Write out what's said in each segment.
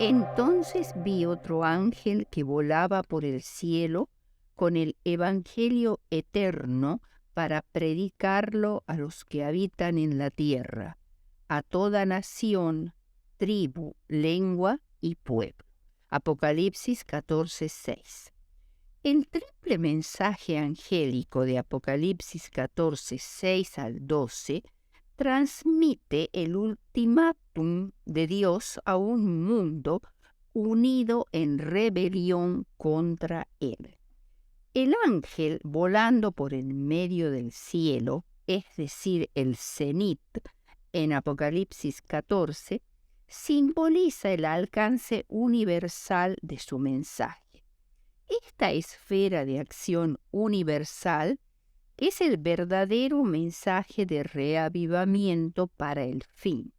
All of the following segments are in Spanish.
Entonces vi otro ángel que volaba por el cielo con el Evangelio eterno para predicarlo a los que habitan en la tierra, a toda nación, tribu, lengua y pueblo. Apocalipsis 14:6. El triple mensaje angélico de Apocalipsis 14:6 al 12 transmite el ultimátum de Dios a un mundo unido en rebelión contra Él. El ángel volando por el medio del cielo, es decir, el cenit, en Apocalipsis 14, simboliza el alcance universal de su mensaje. Esta esfera de acción universal es el verdadero mensaje de reavivamiento para el fin.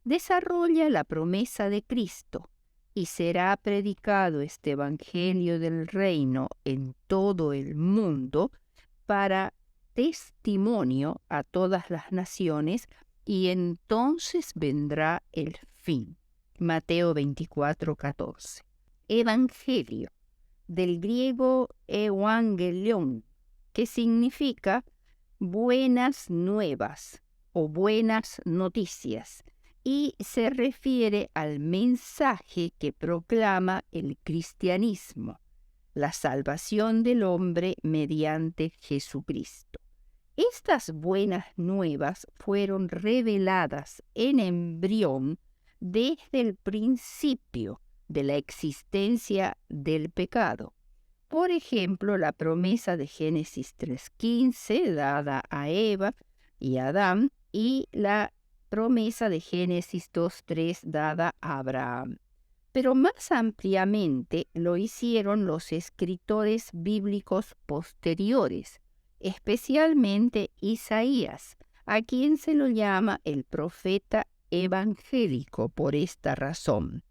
Desarrolla la promesa de Cristo y será predicado este Evangelio del Reino en todo el mundo para testimonio a todas las naciones, y entonces vendrá el fin. Mateo 24:14. Evangelio, del griego euangelion, que significa buenas nuevas o buenas noticias, y se refiere al mensaje que proclama el cristianismo, la salvación del hombre mediante Jesucristo. Estas buenas nuevas fueron reveladas en embrión desde el principio de la existencia del pecado. Por ejemplo, la promesa de Génesis 3:15 dada a Eva y Adán, y la promesa de Génesis 2:3 dada a Abraham. Pero más ampliamente lo hicieron los escritores bíblicos posteriores, especialmente Isaías, a quien se lo llama el profeta evangélico por esta razón.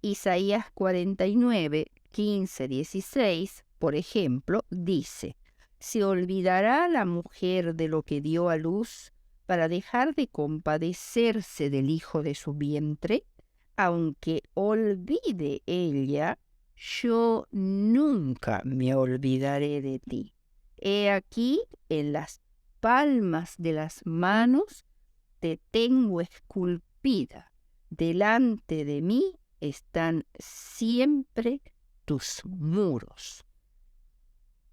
Isaías 49:15-16, por ejemplo, dice: ¿Se olvidará la mujer de lo que dio a luz para dejar de compadecerse del hijo de su vientre? Aunque olvide ella, yo nunca me olvidaré de ti. He aquí, en las palmas de las manos te tengo esculpida. Delante de mí están siempre tus muros.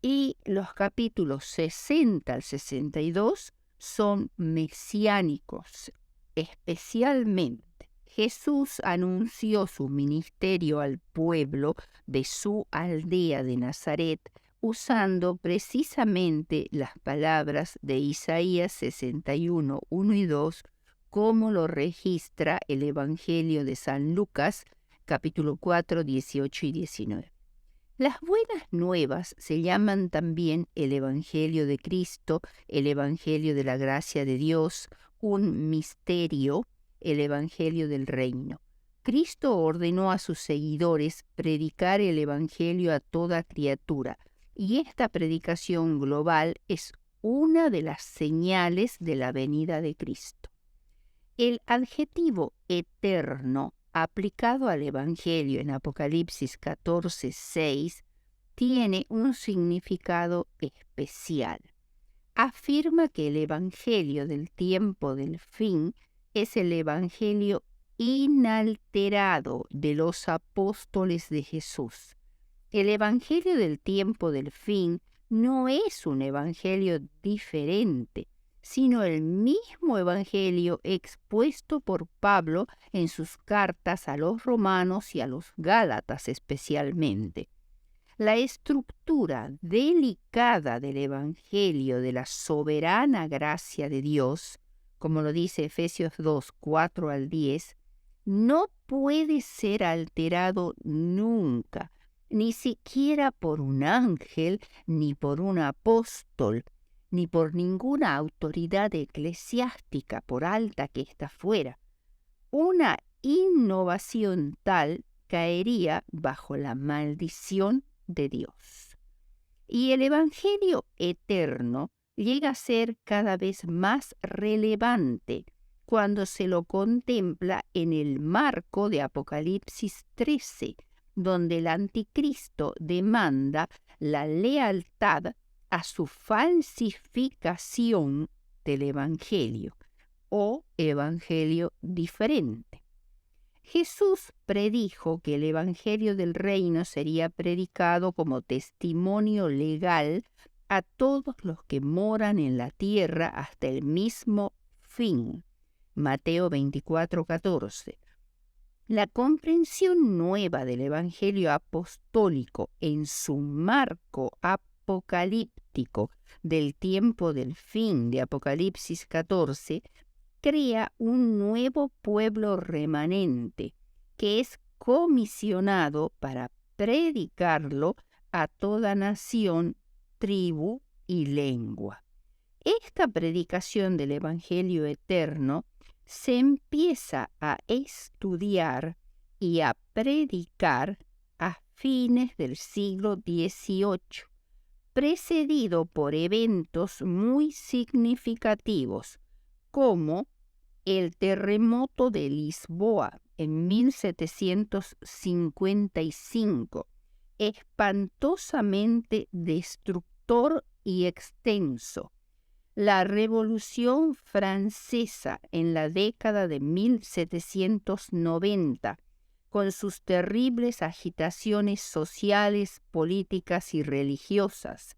Y los capítulos 60 al 62 son mesiánicos, especialmente. Jesús anunció su ministerio al pueblo de su aldea de Nazaret usando precisamente las palabras de Isaías 61, 1 y 2, como lo registra el Evangelio de San Lucas, capítulo 4, 18 y 19. Las buenas nuevas se llaman también el Evangelio de Cristo, el Evangelio de la gracia de Dios, un misterio, el Evangelio del Reino. Cristo ordenó a sus seguidores predicar el Evangelio a toda criatura, y esta predicación global es una de las señales de la venida de Cristo. El adjetivo eterno aplicado al Evangelio en Apocalipsis 14:6 tiene un significado especial. Afirma que el Evangelio del tiempo del fin es el Evangelio inalterado de los apóstoles de Jesús. El Evangelio del tiempo del fin no es un Evangelio diferente, sino el mismo Evangelio expuesto por Pablo en sus cartas a los romanos y a los gálatas especialmente. La estructura delicada del Evangelio de la soberana gracia de Dios, como lo dice Efesios 2, 4 al 10, no puede ser alterado nunca, ni siquiera por un ángel, ni por un apóstol, ni por ninguna autoridad eclesiástica, por alta que ésta fuera. Una innovación tal caería bajo la maldición de Dios. Y el Evangelio eterno llega a ser cada vez más relevante cuando se lo contempla en el marco de Apocalipsis 13, donde el anticristo demanda la lealtad a su falsificación del Evangelio o Evangelio diferente. Jesús predijo que el Evangelio del Reino sería predicado como testimonio legal a todos los que moran en la tierra hasta el mismo fin. Mateo 24:14. La comprensión nueva del Evangelio apostólico en su marco apocalíptico del tiempo del fin de Apocalipsis 14 crea un nuevo pueblo remanente que es comisionado para predicarlo a toda nación, tribu y lengua. Esta predicación del Evangelio eterno se empieza a estudiar y a predicar a fines del siglo XVIII, precedido por eventos muy significativos como el terremoto de Lisboa en 1755, espantosamente destructor y extenso. La Revolución Francesa en la década de 1790, con sus terribles agitaciones sociales, políticas y religiosas,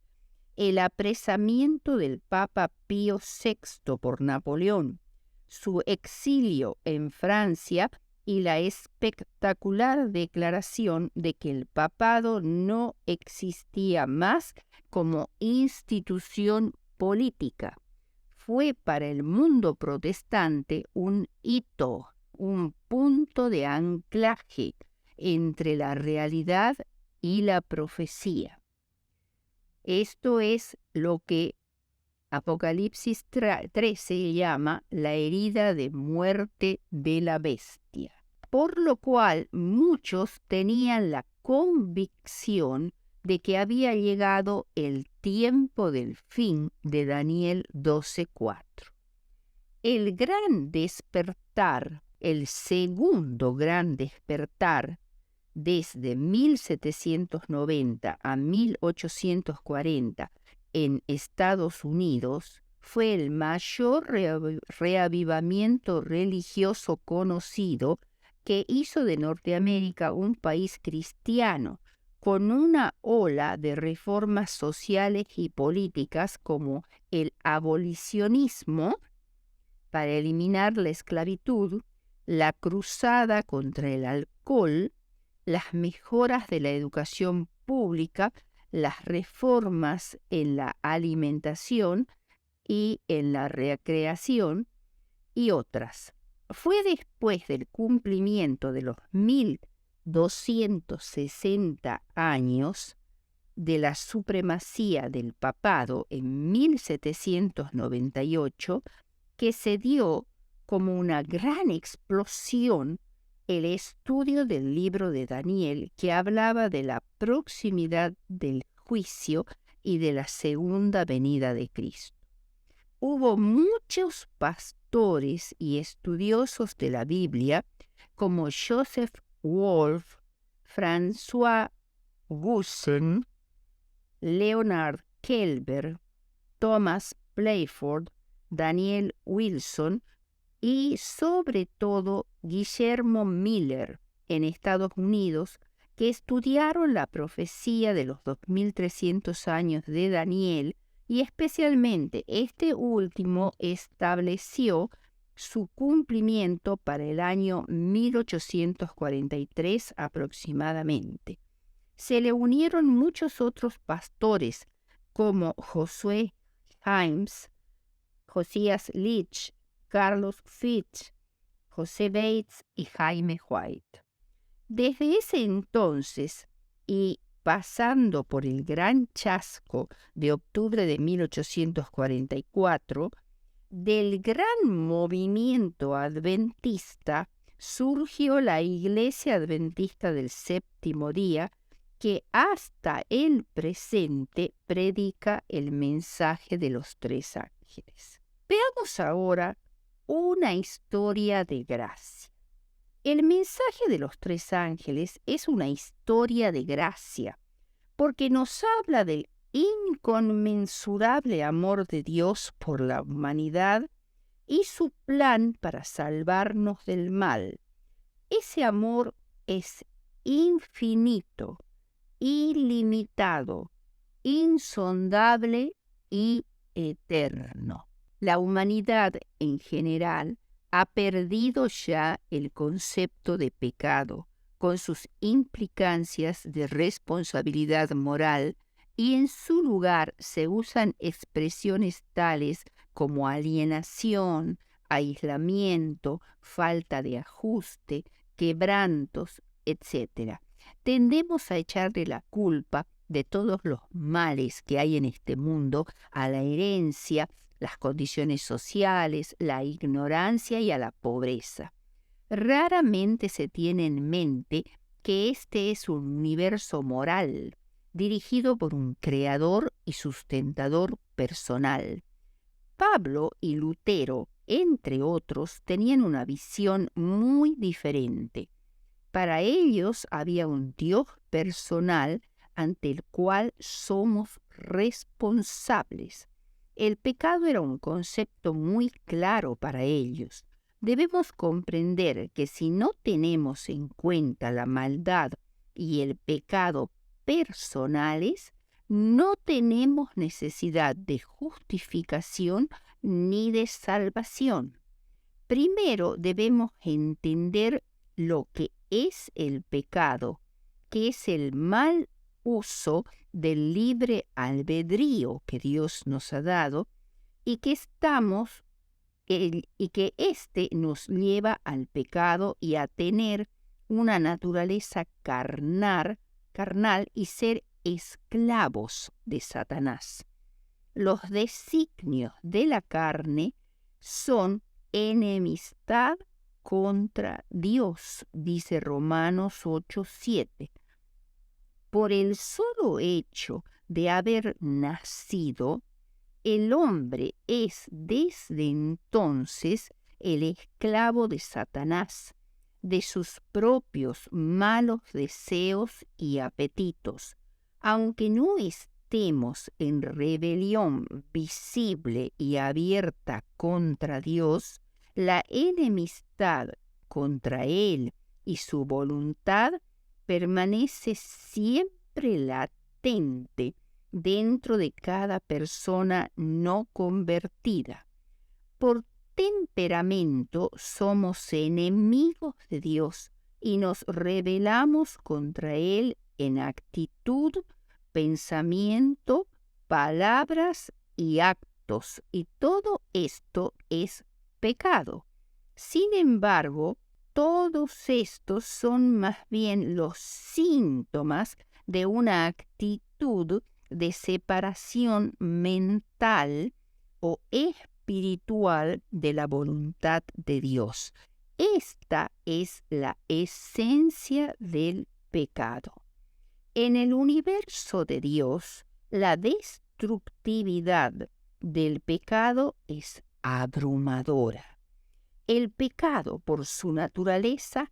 el apresamiento del Papa Pío VI por Napoleón, su exilio en Francia y la espectacular declaración de que el papado no existía más como institución política, fue para el mundo protestante un hito, un punto de anclaje entre la realidad y la profecía. Esto es lo que Apocalipsis 13 llama la herida de muerte de la bestia, por lo cual muchos tenían la convicción de que había llegado el tiempo del fin de Daniel 12:4. El gran despertar, el segundo gran despertar, desde 1790 a 1840 en Estados Unidos, fue el mayor reavivamiento religioso conocido que hizo de Norteamérica un país cristiano, con una ola de reformas sociales y políticas como el abolicionismo para eliminar la esclavitud, la cruzada contra el alcohol, las mejoras de la educación pública, las reformas en la alimentación y en la recreación y otras. Fue después del cumplimiento de los 1260 años de la supremacía del papado en 1798 que se dio como una gran explosión el estudio del libro de Daniel, que hablaba de la proximidad del juicio y de la segunda venida de Cristo. Hubo muchos pastores y estudiosos de la Biblia, como Joseph Wolf, François Gussen, Leonard Kelber, Thomas Playford, Daniel Wilson y sobre todo Guillermo Miller en Estados Unidos, que estudiaron la profecía de los 2300 años de Daniel y especialmente este último estableció su cumplimiento para el año 1843 aproximadamente. Se le unieron muchos otros pastores como Josué Himes, Josías Leach, Carlos Fitch, José Bates y Jaime White. Desde ese entonces y pasando por el gran chasco de octubre de 1844, del gran movimiento adventista surgió la Iglesia Adventista del Séptimo Día, que hasta el presente predica el mensaje de los tres ángeles. Veamos ahora una historia de gracia. El mensaje de los tres ángeles es una historia de gracia, porque nos habla del inconmensurable amor de Dios por la humanidad y su plan para salvarnos del mal. Ese amor es infinito, ilimitado, insondable y eterno. La humanidad en general ha perdido ya el concepto de pecado, con sus implicancias de responsabilidad moral, y en su lugar se usan expresiones tales como alienación, aislamiento, falta de ajuste, quebrantos, etc. Tendemos a echarle la culpa de todos los males que hay en este mundo a la herencia, las condiciones sociales, la ignorancia y a la pobreza. Raramente se tiene en mente que este es un universo moral, dirigido por un creador y sustentador personal. Pablo y Lutero, entre otros, tenían una visión muy diferente. Para ellos había un Dios personal ante el cual somos responsables. El pecado era un concepto muy claro para ellos. Debemos comprender que si no tenemos en cuenta la maldad y el pecado personales, no tenemos necesidad de justificación ni de salvación. Primero debemos entender lo que es el pecado, que es el mal uso del libre albedrío que Dios nos ha dado y que éste nos lleva al pecado y a tener una naturaleza carnal y ser esclavos de Satanás. Los designios de la carne son enemistad contra Dios, dice Romanos 8:7. Por el solo hecho de haber nacido, el hombre es desde entonces el esclavo de Satanás, de sus propios malos deseos y apetitos. Aunque no estemos en rebelión visible y abierta contra Dios, la enemistad contra Él y su voluntad permanece siempre latente dentro de cada persona no convertida. Por temperamento somos enemigos de Dios y nos rebelamos contra Él en actitud, pensamiento, palabras y actos, y todo esto es pecado. Sin embargo, todos estos son más bien los síntomas de una actitud de separación mental o espiritual de la voluntad de Dios. Esta es la esencia del pecado. En el universo de Dios, la destructividad del pecado es abrumadora. El pecado, por su naturaleza,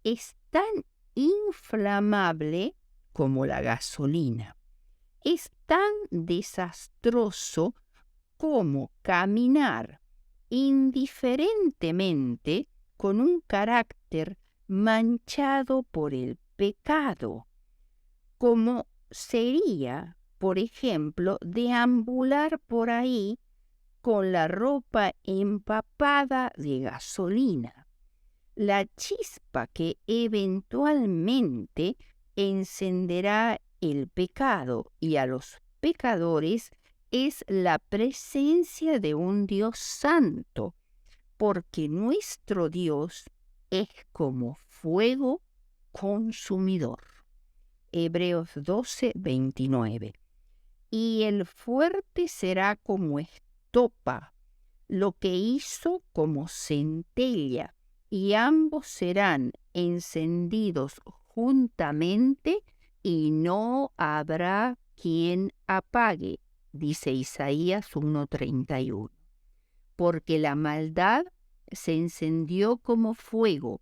es tan inflamable como la gasolina. Es tan desastroso como caminar indiferentemente con un carácter manchado por el pecado, como sería, por ejemplo, deambular por ahí con la ropa empapada de gasolina. La chispa que eventualmente encenderá el pecado y a los pecadores es la presencia de un Dios santo, porque nuestro Dios es como fuego consumidor. Hebreos 12:29. Y el fuerte será como estopa, lo que hizo como centella, y ambos serán encendidos juntamente y no habrá quien apague, dice Isaías 1:31. Porque la maldad se encendió como fuego,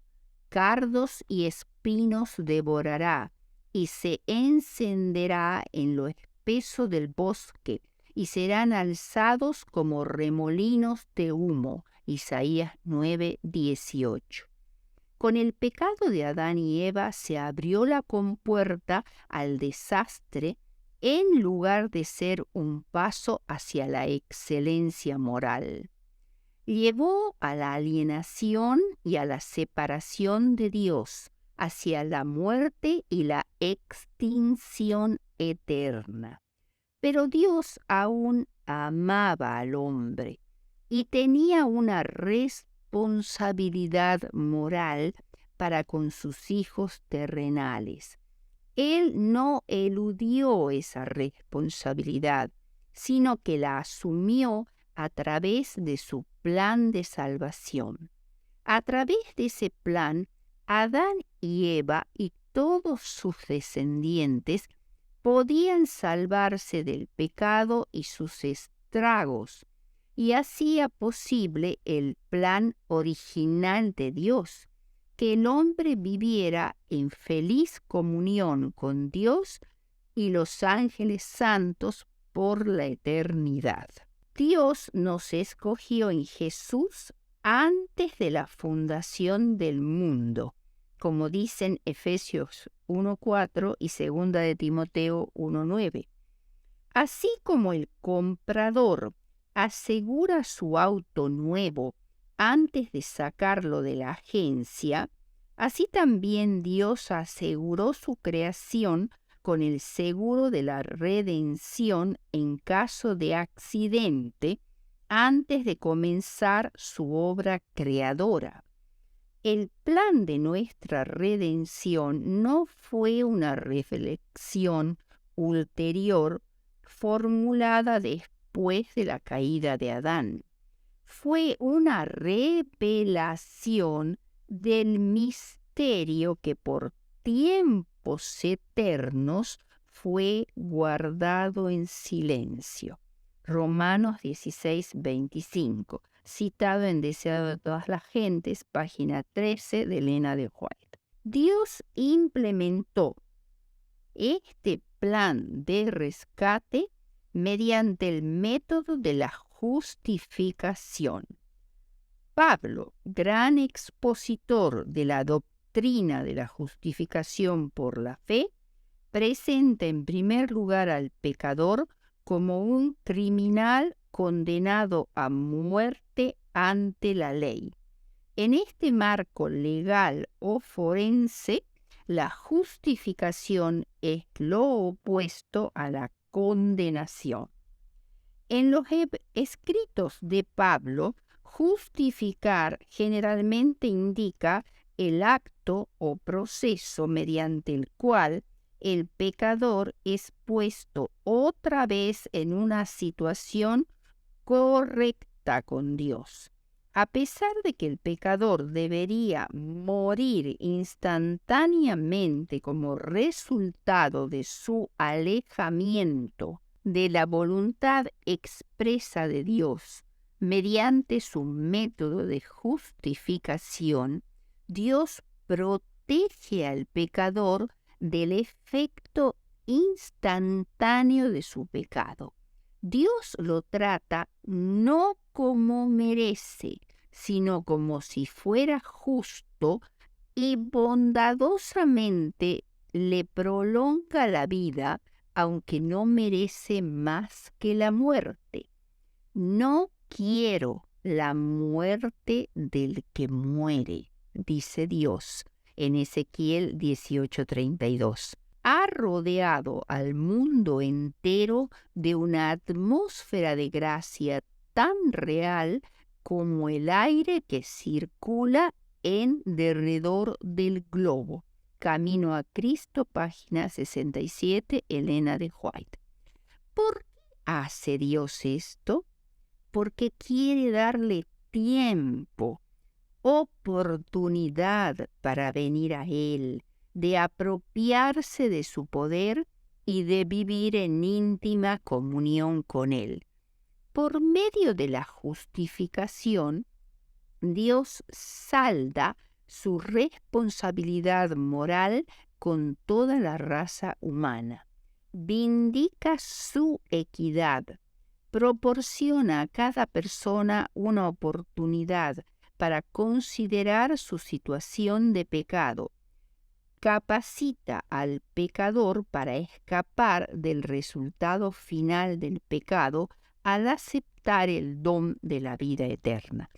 cardos y espinos devorará, y se encenderá en lo espeso del bosque, y serán alzados como remolinos de humo. Isaías 9:18. Con el pecado de Adán y Eva se abrió la compuerta al desastre en lugar de ser un paso hacia la excelencia moral. Llevó a la alienación y a la separación de Dios, hacia la muerte y la extinción eterna. Pero Dios aún amaba al hombre y tenía una responsabilidad moral para con sus hijos terrenales. Él no eludió esa responsabilidad, sino que la asumió a través de su plan de salvación. A través de ese plan, Adán y Eva y todos sus descendientes podían salvarse del pecado y sus estragos, y hacía posible el plan original de Dios, que el hombre viviera en feliz comunión con Dios y los ángeles santos por la eternidad. Dios nos escogió en Jesús antes de la fundación del mundo, como dicen Efesios 1:4 y 2 de Timoteo 1:9. Así como el comprador asegura su auto nuevo antes de sacarlo de la agencia, así también Dios aseguró su creación con el seguro de la redención en caso de accidente antes de comenzar su obra creadora. El plan de nuestra redención no fue una reflexión ulterior formulada después de la caída de Adán. Fue una revelación del misterio que por tiempos eternos fue guardado en silencio. Romanos 16:25, citado en Deseado de todas las gentes, página 13 de Elena de White. Dios implementó este plan de rescate mediante el método de la justificación. Pablo, gran expositor de la doctrina de la justificación por la fe, presenta en primer lugar al pecador como un criminal condenado a muerte ante la ley. En este marco legal o forense, la justificación es lo opuesto a la condenación. En los escritos de Pablo, justificar generalmente indica el acto o proceso mediante el cual el pecador es puesto otra vez en una situación correcta con Dios. A pesar de que el pecador debería morir instantáneamente como resultado de su alejamiento de la voluntad expresa de Dios mediante su método de justificación, Dios protege al pecador del efecto instantáneo de su pecado. Dios lo trata no como merece, sino como si fuera justo y bondadosamente le prolonga la vida, aunque no merece más que la muerte. No quiero la muerte del que muere, dice Dios en Ezequiel 18:32. Ha rodeado al mundo entero de una atmósfera de gracia tan real como el aire que circula en derredor del globo. Camino a Cristo, página 67, Elena de White. ¿Por qué hace Dios esto? Porque quiere darle tiempo, oportunidad para venir a Él, de apropiarse de su poder y de vivir en íntima comunión con Él. Por medio de la justificación, Dios salda su responsabilidad moral con toda la raza humana, vindica su equidad, proporciona a cada persona una oportunidad para considerar su situación de pecado, capacita al pecador para escapar del resultado final del pecado al aceptar el don de la vida eterna.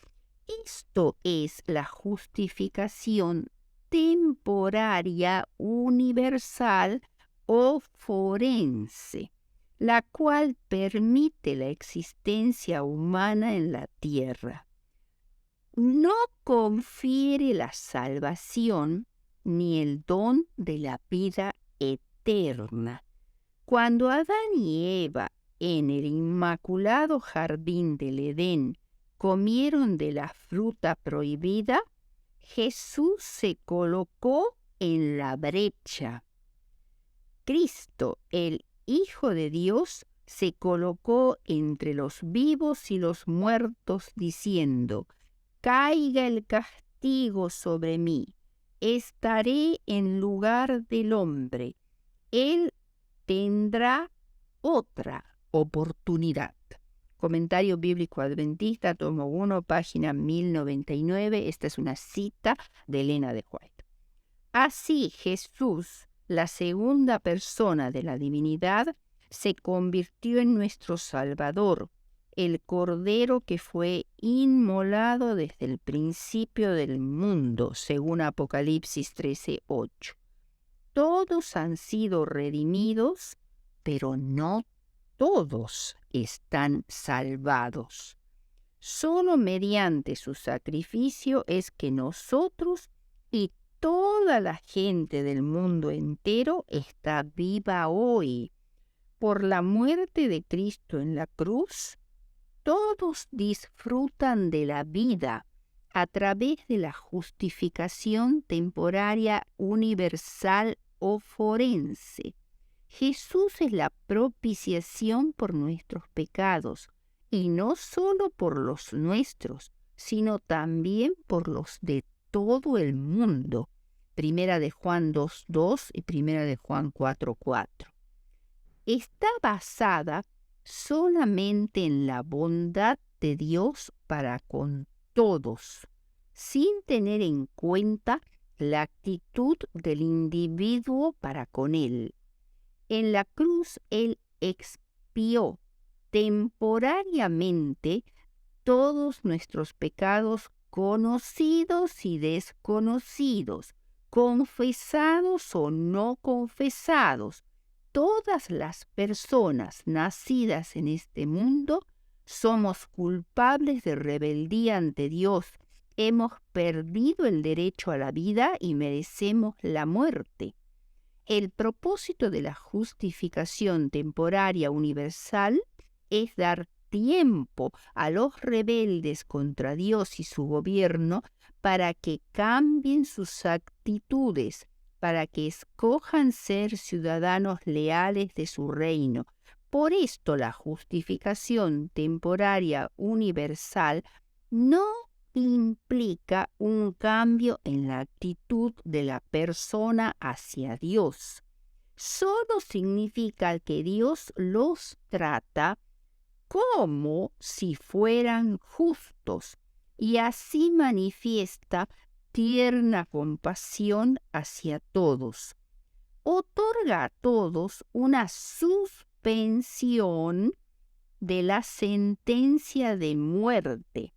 Esto es la justificación temporaria universal o forense, la cual permite la existencia humana en la tierra. No confiere la salvación ni el don de la vida eterna. Cuando Adán y Eva en el inmaculado jardín del Edén comieron de la fruta prohibida, Jesús se colocó en la brecha. Cristo, el Hijo de Dios, se colocó entre los vivos y los muertos, diciendo: «Caiga el castigo sobre mí, estaré en lugar del hombre, él tendrá otra oportunidad». Comentario Bíblico Adventista, tomo 1, página 1099. Esta es una cita de Elena de White. Así Jesús, la segunda persona de la divinidad, se convirtió en nuestro Salvador, el Cordero que fue inmolado desde el principio del mundo, según Apocalipsis 13:8. Todos han sido redimidos, pero no todos están salvados. Solo mediante su sacrificio es que nosotros y toda la gente del mundo entero está viva hoy. Por la muerte de Cristo en la cruz, todos disfrutan de la vida a través de la justificación temporaria universal o forense. Jesús es la propiciación por nuestros pecados, y no solo por los nuestros, sino también por los de todo el mundo. Primera de Juan 2:2 y Primera de Juan 4:4. Está basada solamente en la bondad de Dios para con todos, sin tener en cuenta la actitud del individuo para con Él. En la cruz Él expió temporariamente todos nuestros pecados conocidos y desconocidos, confesados o no confesados. Todas las personas nacidas en este mundo somos culpables de rebeldía ante Dios. Hemos perdido el derecho a la vida y merecemos la muerte. El propósito de la justificación temporaria universal es dar tiempo a los rebeldes contra Dios y su gobierno para que cambien sus actitudes, para que escojan ser ciudadanos leales de su reino. Por esto la justificación temporaria universal no implica un cambio en la actitud de la persona hacia Dios. Solo significa que Dios los trata como si fueran justos y así manifiesta tierna compasión hacia todos. Otorga a todos una suspensión de la sentencia de muerte,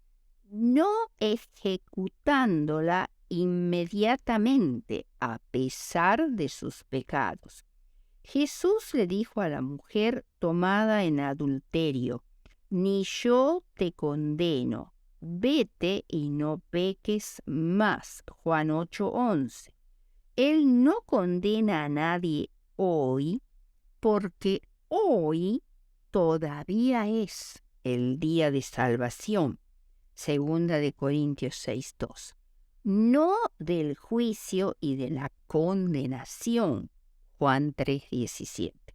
no ejecutándola inmediatamente a pesar de sus pecados. Jesús le dijo a la mujer tomada en adulterio: «Ni yo te condeno, vete y no peques más». Juan 8:11. Él no condena a nadie hoy, porque hoy todavía es el día de salvación. Segunda de Corintios 6:2. No del juicio y de la condenación. Juan 3:17.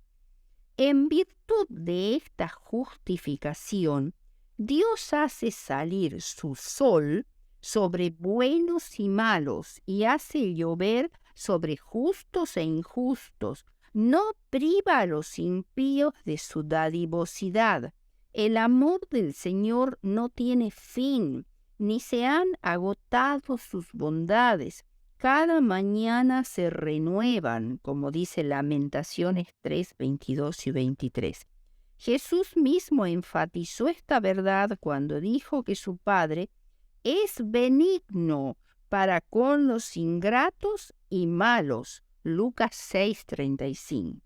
En virtud de esta justificación, Dios hace salir su sol sobre buenos y malos, y hace llover sobre justos e injustos. No priva a los impíos de su dadivosidad. El amor del Señor no tiene fin, ni se han agotado sus bondades. Cada mañana se renuevan, como dice Lamentaciones 3, 22 y 23. Jesús mismo enfatizó esta verdad cuando dijo que su Padre es benigno para con los ingratos y malos. Lucas 6:35.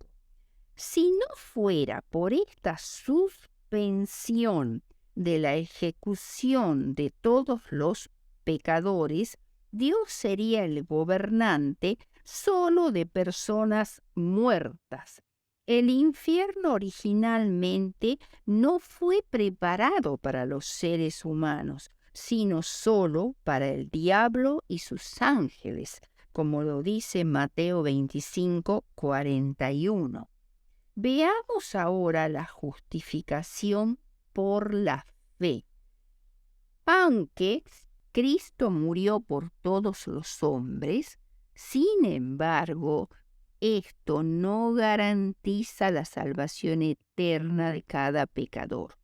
Si no fuera por esta suspensión de la ejecución de todos los pecadores, Dios sería el gobernante solo de personas muertas. El infierno originalmente no fue preparado para los seres humanos, sino solo para el diablo y sus ángeles, como lo dice Mateo 25, 41. Veamos ahora la justificación por la fe. Aunque Cristo murió por todos los hombres, sin embargo, esto no garantiza la salvación eterna de cada pecador.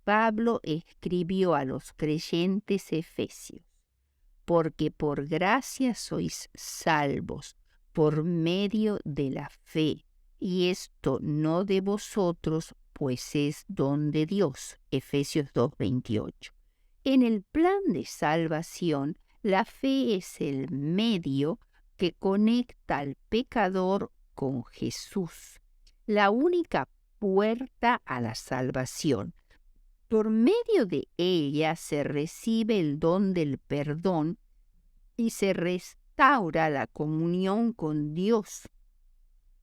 Pablo escribió a los creyentes efesios: porque por gracia sois salvos, por medio de la fe, y esto no de vosotros, pues es don de Dios. Efesios 2:28. En el plan de salvación, la fe es el medio que conecta al pecador con Jesús, la única puerta a la salvación. Por medio de ella se recibe el don del perdón y se restaura la comunión con Dios,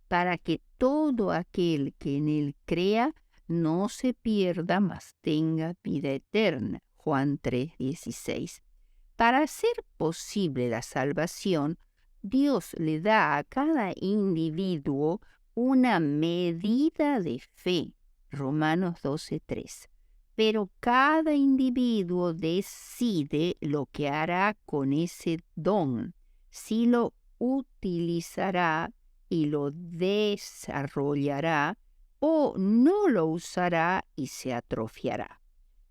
para que todo aquel que en él crea no se pierda, mas tenga vida eterna. Juan 3:16. Para hacer posible la salvación, Dios le da a cada individuo una medida de fe. Romanos 12:3. Pero cada individuo decide lo que hará con ese don, si lo utilizará y lo desarrollará, o no lo usará y se atrofiará.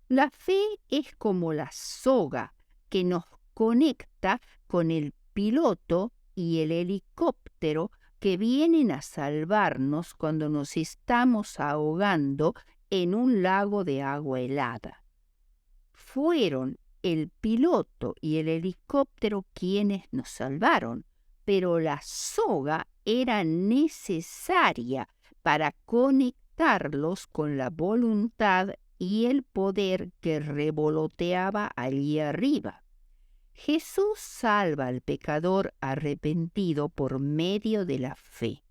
La fe es como la soga que nos conecta con el piloto y el helicóptero que vienen a salvarnos cuando nos estamos ahogando en un lago de agua helada. Fueron el piloto y el helicóptero quienes nos salvaron, pero la soga era necesaria para conectarlos con la voluntad y el poder que revoloteaba allí arriba. Jesús salva al pecador arrepentido por medio de la fe.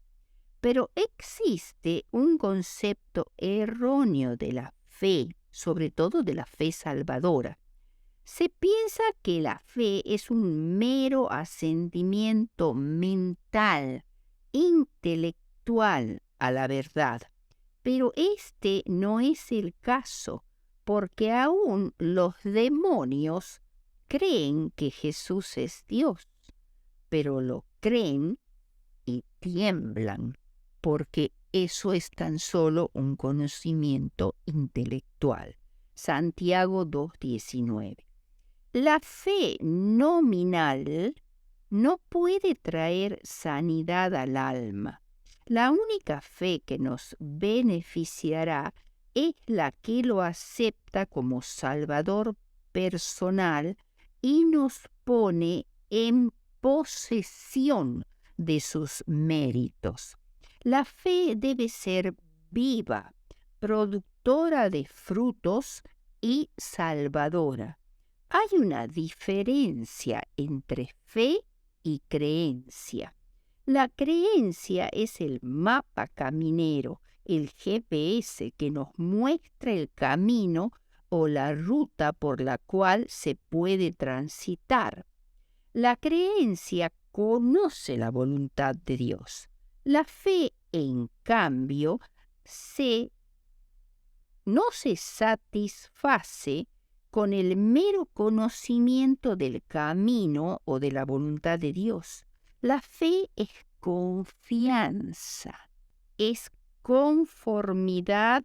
Pero existe un concepto erróneo de la fe, sobre todo de la fe salvadora. Se piensa que la fe es un mero asentimiento mental, intelectual a la verdad. Pero este no es el caso, porque aún los demonios creen que Jesús es Dios, pero lo creen y tiemblan, porque eso es tan solo un conocimiento intelectual. Santiago 2:19. La fe nominal no puede traer sanidad al alma. La única fe que nos beneficiará es la que lo acepta como Salvador personal y nos pone en posesión de sus méritos. La fe debe ser viva, productora de frutos y salvadora. Hay una diferencia entre fe y creencia. La creencia es el mapa caminero, el GPS que nos muestra el camino o la ruta por la cual se puede transitar. La creencia conoce la voluntad de Dios. La fe, en cambio, no se satisface con el mero conocimiento del camino o de la voluntad de Dios. La fe es confianza, es conformidad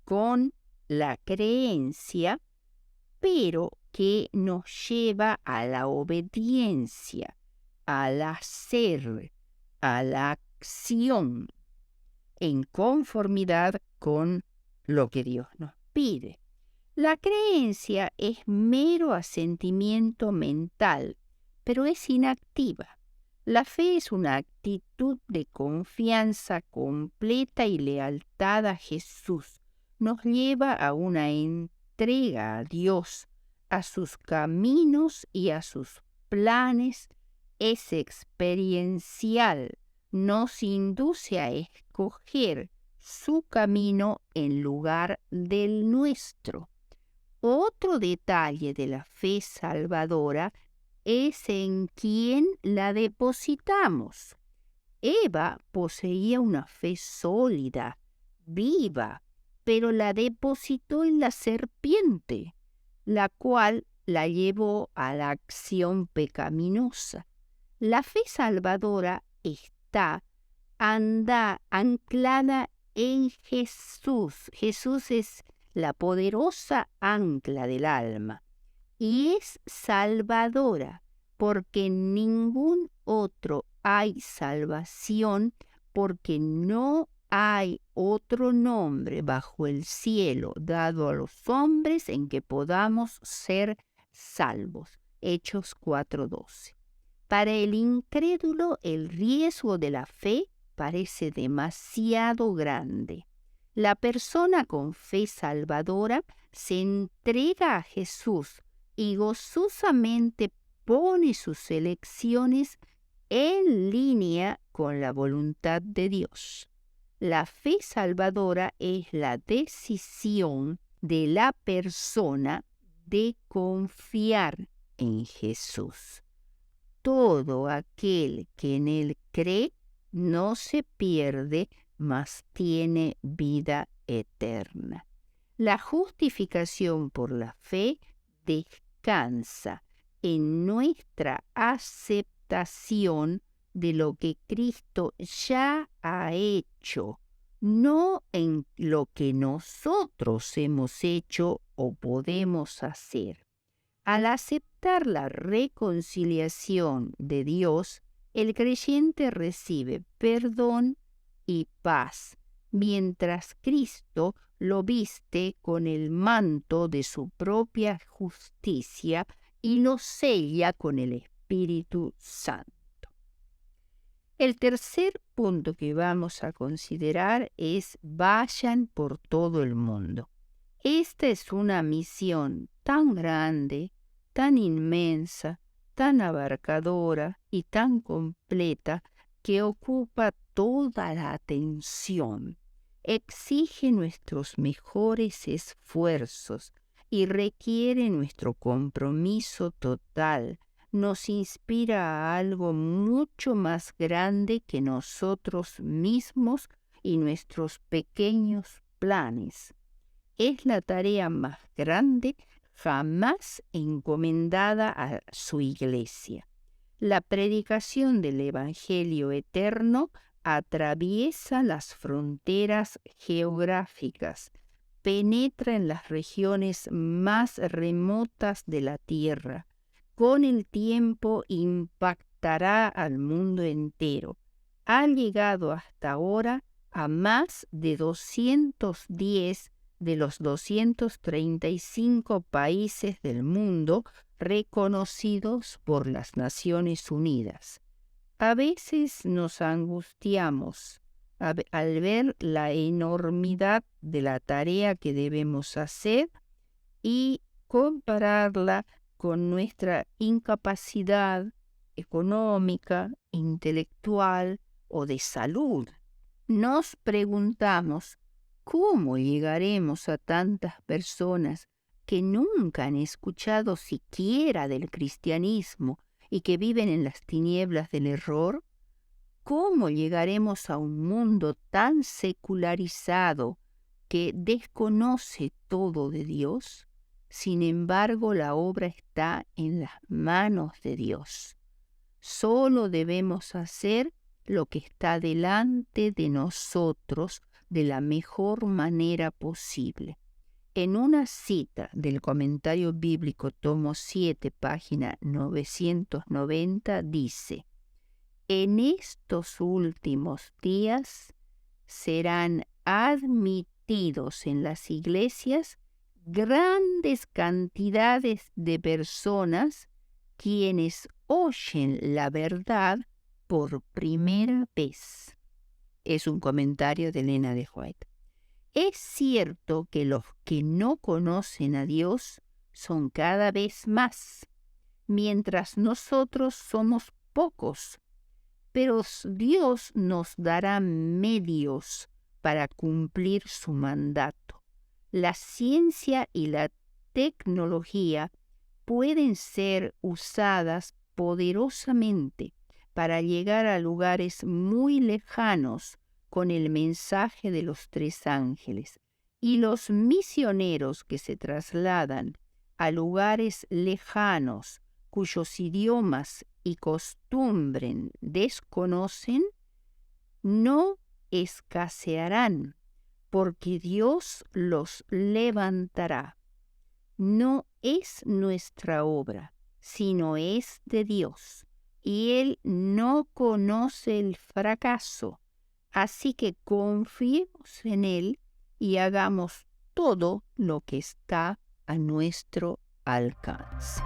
con la creencia, pero que nos lleva a la obediencia, al hacer, a la acción, en conformidad con lo que Dios nos pide. La creencia es mero asentimiento mental, pero es inactiva. La fe es una actitud de confianza completa y lealtad a Jesús. Nos lleva a una entrega a Dios, a sus caminos y a sus planes. Es experiencial, nos induce a escoger su camino en lugar del nuestro. Otro detalle de la fe salvadora es en quién la depositamos. Eva poseía una fe sólida, viva, pero la depositó en la serpiente, la cual la llevó a la acción pecaminosa. La fe salvadora está anclada en Jesús. Jesús es la poderosa ancla del alma y es salvadora, porque en ningún otro hay salvación, porque no hay otro nombre bajo el cielo dado a los hombres en que podamos ser salvos. Hechos 4:12. Para el incrédulo, el riesgo de la fe parece demasiado grande. La persona con fe salvadora se entrega a Jesús y gozosamente pone sus elecciones en línea con la voluntad de Dios. La fe salvadora es la decisión de la persona de confiar en Jesús. Todo aquel que en él cree no se pierde, mas tiene vida eterna. La justificación por la fe descansa en nuestra aceptación de lo que Cristo ya ha hecho, no en lo que nosotros hemos hecho o podemos hacer. Al aceptar la reconciliación de Dios, el creyente recibe perdón y paz, mientras Cristo lo viste con el manto de su propia justicia y lo sella con el Espíritu Santo. El tercer punto que vamos a considerar es vayan por todo el mundo. Esta es una misión tan grande, tan inmensa, tan abarcadora y tan completa que ocupa toda la atención. Exige nuestros mejores esfuerzos y requiere nuestro compromiso total. Nos inspira a algo mucho más grande que nosotros mismos y nuestros pequeños planes. Es la tarea más grande jamás encomendada a su iglesia. La predicación del Evangelio eterno atraviesa las fronteras geográficas, penetra en las regiones más remotas de la tierra. Con el tiempo impactará al mundo entero. Ha llegado hasta ahora a más de 210 de los 235 países del mundo reconocidos por las Naciones Unidas. A veces nos angustiamos al ver la enormidad de la tarea que debemos hacer y compararla con nuestra incapacidad económica, intelectual o de salud. Nos preguntamos, ¿cómo llegaremos a tantas personas que nunca han escuchado siquiera del cristianismo y que viven en las tinieblas del error? ¿Cómo llegaremos a un mundo tan secularizado que desconoce todo de Dios? Sin embargo, la obra está en las manos de Dios. Solo debemos hacer lo que está delante de nosotros de la mejor manera posible. En una cita del comentario bíblico tomo 7, página 990, dice: en estos últimos días serán admitidos en las iglesias grandes cantidades de personas quienes oyen la verdad por primera vez. Es un comentario de Elena de White. Es cierto que los que no conocen a Dios son cada vez más, mientras nosotros somos pocos, pero Dios nos dará medios para cumplir su mandato. La ciencia y la tecnología pueden ser usadas poderosamente para llegar a lugares muy lejanos con el mensaje de los 3 ángeles, y los misioneros que se trasladan a lugares lejanos cuyos idiomas y costumbres desconocen, no escasearán, porque Dios los levantará. No es nuestra obra, sino es de Dios, y Él no conoce el fracaso. Así que confiemos en Él y hagamos todo lo que está a nuestro alcance.